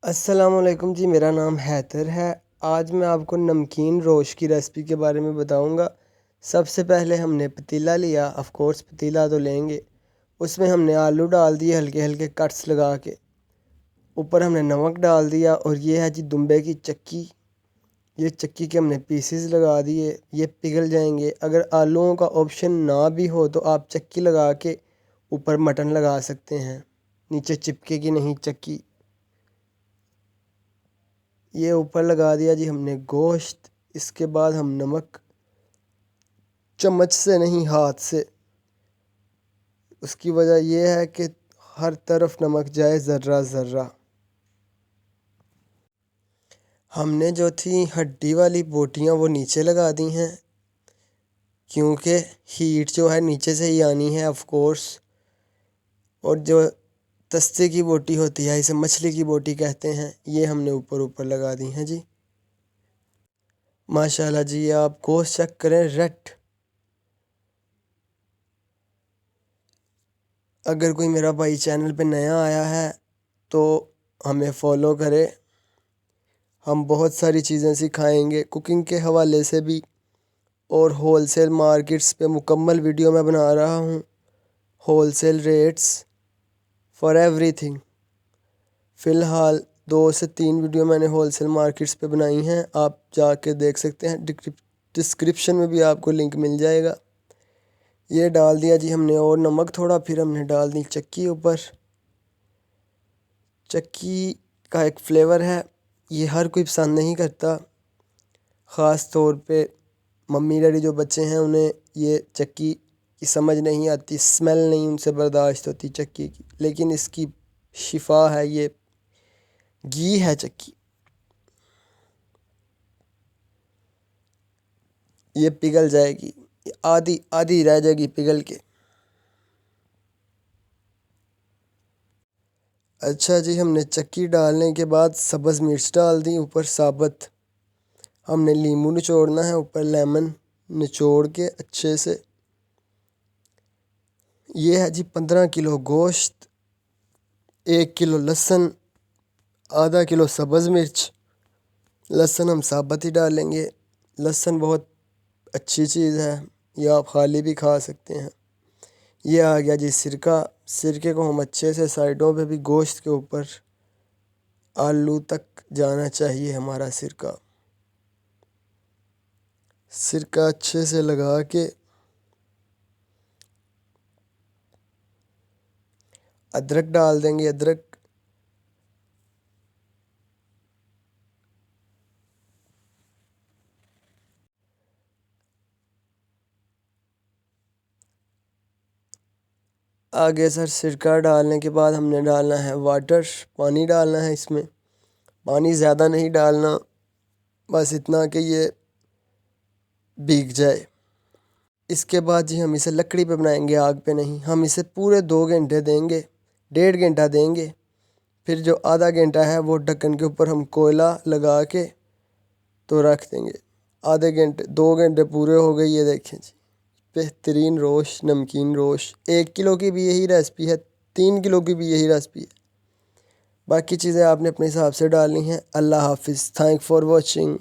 अस्सलामुअलैकुम जी, मेरा नाम हैदर है। आज मैं आपको नमकीन रोश की रेसिपी के बारे में बताऊंगा। सबसे पहले हमने पतीला लिया, ऑफ कोर्स पतीला तो लेंगे। उसमें हमने आलू डाल दिए हल्के हल्के कट्स लगा के। ऊपर हमने नमक डाल दिया और ये है जी दुम्बे की चक्की। ये चक्की के हमने पीसेस लगा दिए, ये पिघल जाएंगे। अगर आलूओं का ऑप्शन ना भी हो तो आप चक्की लगा के ऊपर मटन लगा सकते हैं, नीचे चिपकेगी नहीं चक्की। ये ऊपर लगा दिया जी हमने गोश्त। इसके बाद हम नमक चम्मच से नहीं हाथ से, उसकी वजह यह है कि हर तरफ नमक जाए ज़र्रा ज़र्रा। हमने जो थी हड्डी वाली बोटियां वो नीचे लगा दी हैं, क्योंकि हीट जो है नीचे से ही आनी है ऑफ कोर्स। और जो तस्ते की बोटी होती है, इसे मछली की बोटी कहते हैं, ये हमने ऊपर ऊपर लगा दी हैं जी। माशाल्लाह जी, आप गोश्त चेक करें, रेड। अगर कोई मेरा भाई चैनल पे नया आया है तो हमें फॉलो करे। हम बहुत सारी चीज़ें सिखाएंगे कुकिंग के हवाले से भी, और होलसेल मार्केट्स पे मुकम्मल वीडियो मैं बना रहा हूँ। Wholesale rates for everything. फ़िलहाल 2 से 3 वीडियो मैंने होलसेल मार्केट्स पे बनाई हैं, आप जाके देख सकते हैं। डिस्क्रिप्शन में भी आपको लिंक मिल जाएगा। ये डाल दिया जी हमने और नमक थोड़ा, फिर हमने डाल दी चक्की ऊपर। चक्की का एक फ्लेवर है, ये हर कोई पसंद नहीं करता। ख़ास तौर पे मम्मी डैडी जो बच्चे हैं उन्हें ये चक्की की समझ नहीं आती, स्मेल नहीं उनसे बर्दाश्त होती चक्की की। लेकिन इसकी शिफा है, ये घी है चक्की। ये पिघल जाएगी, आधी आधी रह जाएगी पिघल के। अच्छा जी, हमने चक्की डालने के बाद सब्ज़ मिर्च डाल दी ऊपर साबुत। हमने नींबू निचोड़ना है ऊपर, लेमन निचोड़ के अच्छे से। ये है जी 15 किलो गोश्त, 1 किलो लहसुन, आधा किलो सब्ज़ मिर्च। लहसुन हम साबुत ही डालेंगे। लहसुन बहुत अच्छी चीज़ है, ये आप खाली भी खा सकते हैं। ये आ गया जी सिरका। सिरके को हम अच्छे से साइडों पे भी, गोश्त के ऊपर आलू तक जाना चाहिए हमारा सिरका। सिरका अच्छे से लगा के अदरक डाल देंगे। अदरक आगे सर, सिरका डालने के बाद हमने डालना है वाटर, पानी डालना है इसमें। पानी ज़्यादा नहीं डालना, बस इतना कि ये भीग जाए। इसके बाद जी हम इसे लकड़ी पे बनाएंगे, आग पे नहीं। हम इसे पूरे 2 घंटे देंगे, 1.5 घंटा देंगे। फिर जो आधा घंटा है वो ढक्कन के ऊपर हम कोयला लगा के तो रख देंगे। आधे घंटे, 2 घंटे पूरे हो गए। ये देखें जी, बेहतरीन रोश, नमकीन रोश। 1 किलो की भी यही रेसिपी है, 3 किलो की भी यही रेसिपी है। बाकी चीज़ें आपने अपने हिसाब से डालनी हैं। अल्लाह हाफिज़। Thank for watching.